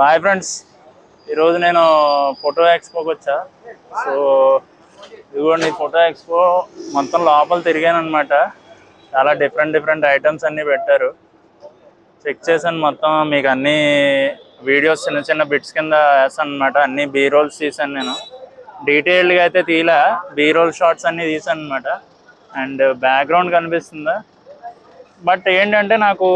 Hi friends, ఈరోజు నేను photo ఎక్స్పోకి వచ్చా. సో ఇదిగోండి ఫోటో ఎక్స్పో మొత్తం లోపల తిరిగాను అనమాట. చాలా డిఫరెంట్ ఐటమ్స్ అన్నీ పెట్టారు. చెక్ చేశాను మొత్తం. మీకు అన్ని వీడియోస్ చిన్న బిట్స్ కింద వేసాను అనమాట. అన్ని బీ రోల్స్ తీసాను. నేను డీటెయిల్డ్గా అయితే తీలా, బీ రోల్ షార్ట్స్ అన్నీ తీసాను అనమాట. అండ్ బ్యాక్గ్రౌండ్ కనిపిస్తుందా? బట్ ఏంటంటే నాకు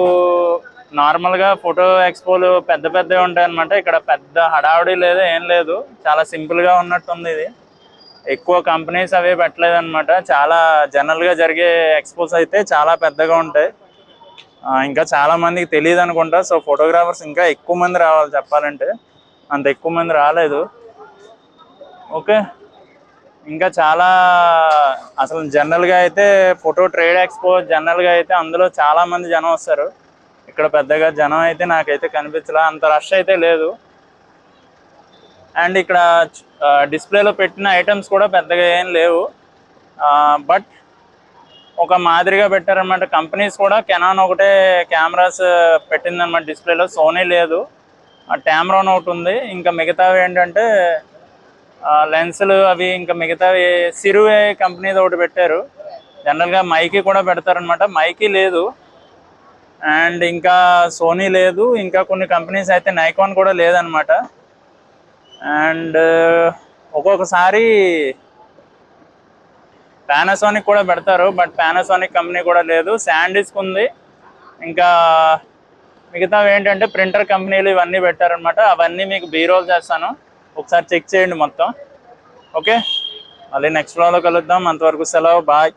నార్మల్గా ఫోటో ఎక్స్పోలు పెద్దవి ఉంటాయి అనమాట. ఇక్కడ పెద్ద హడావుడి లేదు, ఏం లేదు. చాలా సింపుల్గా ఉన్నట్టుంది. ఇది ఎక్కువ కంపెనీస్ అవే పెట్టలేదు అనమాట. చాలా జనరల్గా జరిగే ఎక్స్పోస్ అయితే చాలా పెద్దగా ఉంటాయి. ఇంకా చాలా మందికి తెలియదు అనుకుంటా. సో ఫోటోగ్రాఫర్స్ ఇంకా ఎక్కువ మంది రావాలి. చెప్పాలంటే అంత ఎక్కువ మంది రాలేదు. ఓకే, ఇంకా చాలా అసలు జనరల్గా అయితే ఫోటో ట్రేడ్ ఎక్స్పో జనరల్గా అయితే అందులో చాలా మంది జనం వస్తారు. ఇక్కడ పెద్దగా జనం అయితే నాకైతే కనిపించలా, అంత రష్ అయితే లేదు. అండ్ ఇక్కడ డిస్ప్లేలో పెట్టిన ఐటమ్స్ కూడా పెద్దగా ఏం లేవు. బట్ ఒక మాదిరిగా పెట్టారనమాట. కంపెనీస్ కూడా కెనాన్ ఒకటే కెమెరాస్ పెట్టిందనమాట డిస్ప్లేలో. సోనీ లేదు, టామ్రాన్ ఒకటి ఉంది. ఇంకా మిగతావి ఏంటంటే లెన్సులు అవి. ఇంకా మిగతావి సిరువే కంపెనీది ఒకటి పెట్టారు. జనరల్గా మైకీ కూడా పెడతారనమాట. మైకీ లేదు. అండ్ ఇంకా సోనీ లేదు. ఇంకా కొన్ని కంపెనీస్ అయితే నైకాన్ కూడా లేదనమాట. అండ్ ఒక్కొక్కసారి పానాసోనిక్ కూడా పెడతారు. బట్ పానాసోనిక్ కంపెనీ కూడా లేదు. శాండిస్క్ ఉంది. ఇంకా మిగతావి ఏంటంటే ప్రింటర్ కంపెనీలు ఇవన్నీ పెట్టారనమాట. అవన్నీ మీకు బీరోల్ చేస్తాను, ఒకసారి చెక్ చేయండి మొత్తం. ఓకే, మళ్ళీ నెక్స్ట్ వ్లాగ్లో కలుద్దాం. అంతవరకు సెలవు, బాయ్.